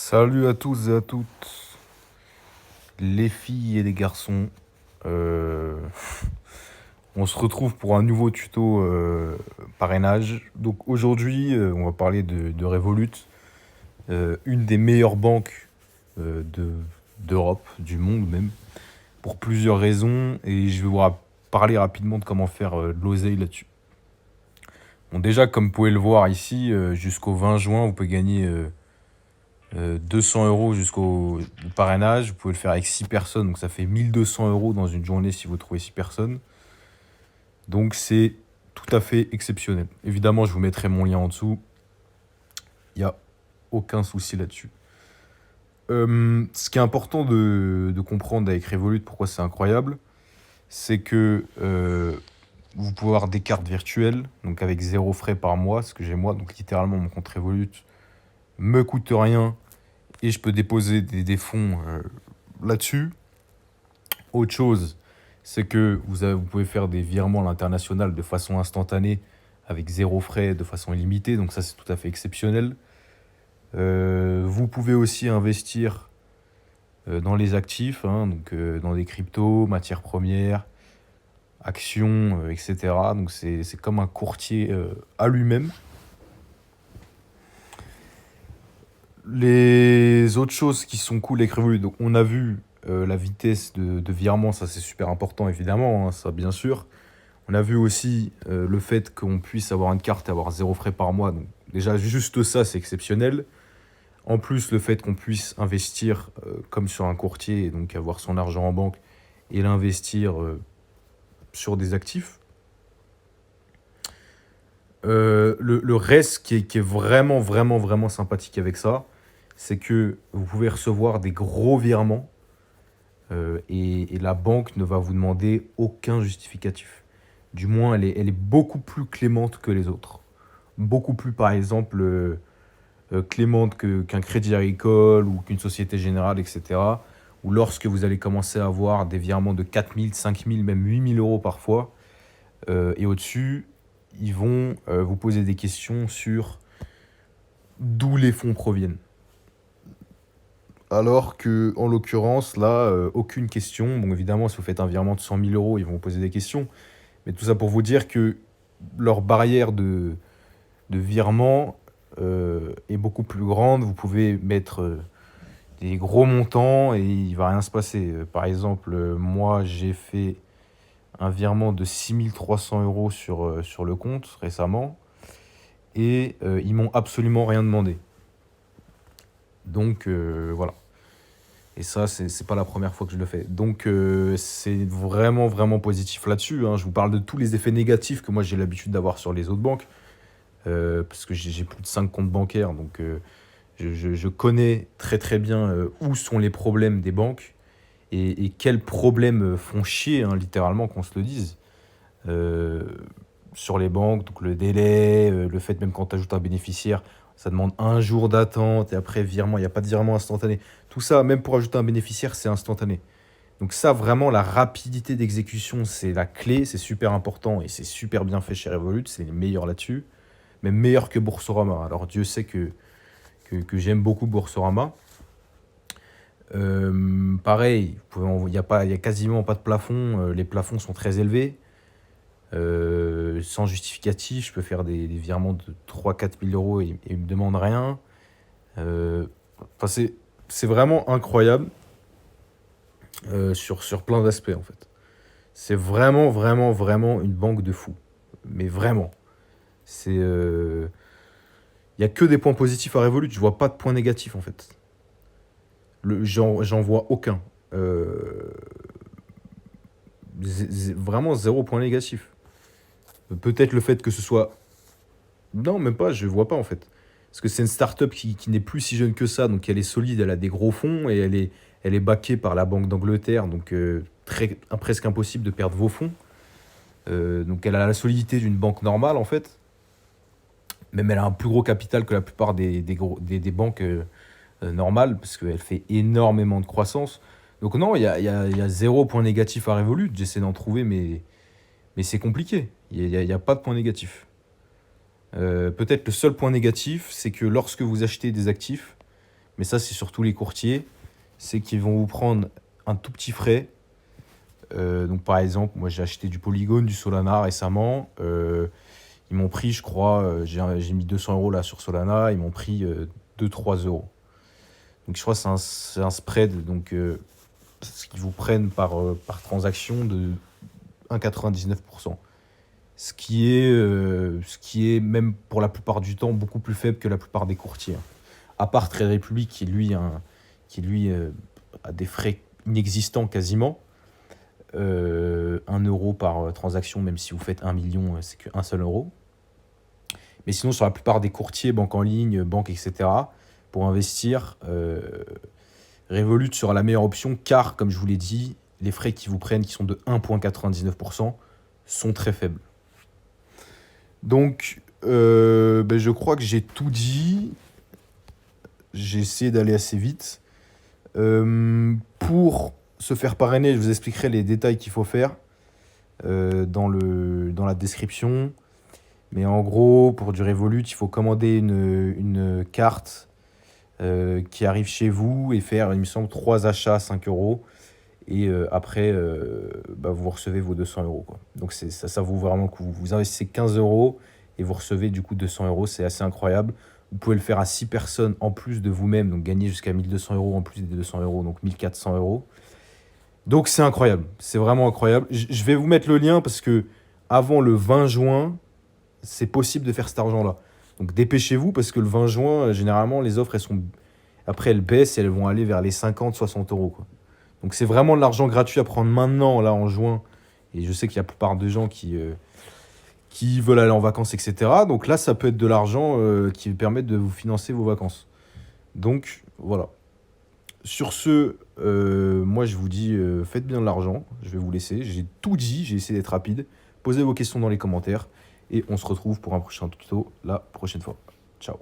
Salut à tous et à toutes, les filles et les garçons. Euh, on se retrouve pour un nouveau tuto parrainage. Donc aujourd'hui, on va parler de Revolut, une des meilleures banques d'Europe, du monde même, pour plusieurs raisons. Et je vais parler rapidement de comment faire de l'oseille là-dessus. Bon, déjà, comme vous pouvez le voir ici, jusqu'au 20 juin, vous pouvez gagner 200 euros jusqu'au parrainage. Vous pouvez le faire avec 6 personnes, donc ça fait 1200 euros dans une journée si vous trouvez 6 personnes. Donc c'est tout à fait exceptionnel. Évidemment, je vous mettrai mon lien en dessous. Il n'y a aucun souci là-dessus. Ce qui est important de comprendre avec Revolut, pourquoi c'est incroyable, c'est que vous pouvez avoir des cartes virtuelles, donc avec 0 frais par mois, ce que j'ai moi. Donc littéralement, mon compte Revolut me coûte rien et je peux déposer des fonds là-dessus. Autre chose, c'est que vous pouvez faire des virements à l'international de façon instantanée avec 0 frais, de façon illimitée. Donc ça, c'est tout à fait exceptionnel. Vous pouvez aussi investir dans les actifs, hein, donc dans des cryptos, matières premières, actions, etc. Donc c'est comme un courtier à lui-même. Les autres choses qui sont cool avec Revolut, donc on a vu la vitesse de virement, ça c'est super important évidemment, hein, ça bien sûr. On a vu aussi le fait qu'on puisse avoir une carte et avoir 0 frais par mois. Donc déjà juste ça c'est exceptionnel. En plus le fait qu'on puisse investir comme sur un courtier, et donc avoir son argent en banque et l'investir sur des actifs. Le reste qui est vraiment vraiment vraiment sympathique avec ça, c'est que vous pouvez recevoir des gros virements et la banque ne va vous demander aucun justificatif. Du moins, elle est beaucoup plus clémente que les autres. Beaucoup plus, par exemple, clémente qu'un crédit agricole ou qu'une société générale, etc. Ou lorsque vous allez commencer à avoir des virements de 4 000, 5 000, même 8 000 euros parfois, et au-dessus, ils vont vous poser des questions sur d'où les fonds proviennent. Alors que, en l'occurrence, là, aucune question. Bon, évidemment, si vous faites un virement de 100 000 euros, ils vont vous poser des questions. Mais tout ça pour vous dire que leur barrière de virement est beaucoup plus grande. Vous pouvez mettre des gros montants et il va rien se passer. Par exemple, moi, j'ai fait un virement de 6 300 euros sur le compte récemment et ils m'ont absolument rien demandé. Donc, voilà. Et ça, c'est pas la première fois que je le fais. Donc, c'est vraiment, vraiment positif là-dessus, hein. Je vous parle de tous les effets négatifs que moi j'ai l'habitude d'avoir sur les autres banques, parce que j'ai plus de 5 comptes bancaires, donc je connais très très bien où sont les problèmes des banques et quels problèmes font chier, hein, littéralement, qu'on se le dise. Euh, sur les banques, donc le délai, le fait même quand tu ajoutes un bénéficiaire, ça demande un jour d'attente et après virement, il n'y a pas de virement instantané. Tout ça, même pour ajouter un bénéficiaire, c'est instantané. Donc ça, vraiment, la rapidité d'exécution, c'est la clé, c'est super important et c'est super bien fait chez Revolut, c'est les meilleurs là-dessus, même meilleur que Boursorama. Alors Dieu sait que j'aime beaucoup Boursorama. Pareil, il y a quasiment pas de plafond, les plafonds sont très élevés. Sans justificatif, je peux faire des virements de 3 000 4 000 euros et ils ne me demandent rien. Euh, enfin, c'est vraiment incroyable sur plein d'aspects en fait. C'est vraiment, vraiment, vraiment une banque de fous. Mais vraiment. Il n'y a que des points positifs à Revolut, je vois pas de points négatifs en fait. J'en vois aucun. Euh, Vraiment zéro point négatif. Peut-être le fait que ce soit. Non, même pas, je vois pas en fait. Parce que c'est une start-up qui n'est plus si jeune que ça, donc elle est solide, elle a des gros fonds et elle est backée par la Banque d'Angleterre, donc presque impossible de perdre vos fonds. Donc elle a la solidité d'une banque normale en fait. Même elle a un plus gros capital que la plupart des banques normales, parce qu'elle fait énormément de croissance. Donc non, il y a zéro point négatif à Revolut, j'essaie d'en trouver, mais c'est compliqué. Il y a pas de point négatif. Peut-être le seul point négatif, c'est que lorsque vous achetez des actifs, mais ça, c'est sur tous les courtiers, c'est qu'ils vont vous prendre un tout petit frais. Donc, par exemple, moi, j'ai acheté du Polygon, du Solana récemment. Ils m'ont pris, je crois, j'ai mis 200 € là sur Solana, ils m'ont pris 2-3 euros. Donc, je crois que c'est un spread, donc ce qu'ils vous prennent par transaction de 1,99%. Ce qui est même pour la plupart du temps beaucoup plus faible que la plupart des courtiers. À part Trade Republic qui lui a des frais inexistants quasiment. 1 euro par transaction, même si vous faites 1 million, c'est qu'un seul euro. Mais sinon, sur la plupart des courtiers, banques en ligne, banques, etc., pour investir, Revolut sera la meilleure option car, comme je vous l'ai dit, les frais qu'ils vous prennent, qui sont de 1,99%, sont très faibles. Donc, je crois que j'ai tout dit. J'ai essayé d'aller assez vite. Pour se faire parrainer, je vous expliquerai les détails qu'il faut faire dans la description. Mais en gros, pour du Revolut, il faut commander une carte qui arrive chez vous et faire, il me semble, 3 achats à 5 euros. Et après, vous recevez vos 200 euros, quoi. Donc ça vaut vraiment que vous investissez 15 euros et vous recevez du coup 200 euros. C'est assez incroyable. Vous pouvez le faire à 6 personnes en plus de vous-même, donc gagner jusqu'à 1200 euros en plus des 200 euros, donc 1400 euros. Donc c'est incroyable, c'est vraiment incroyable. Je vais vous mettre le lien parce que avant le 20 juin, c'est possible de faire cet argent-là. Donc dépêchez-vous parce que le 20 juin, généralement, les offres, après, elles baissent et elles vont aller vers les 50-60 euros, quoi. Donc c'est vraiment de l'argent gratuit à prendre maintenant, là, en juin. Et je sais qu'il y a la plupart de gens qui veulent aller en vacances, etc. Donc là, ça peut être de l'argent qui permet de vous financer vos vacances. Donc voilà. Sur ce, moi je vous dis, faites bien de l'argent. Je vais vous laisser. J'ai tout dit, j'ai essayé d'être rapide. Posez vos questions dans les commentaires. Et on se retrouve pour un prochain tuto la prochaine fois. Ciao.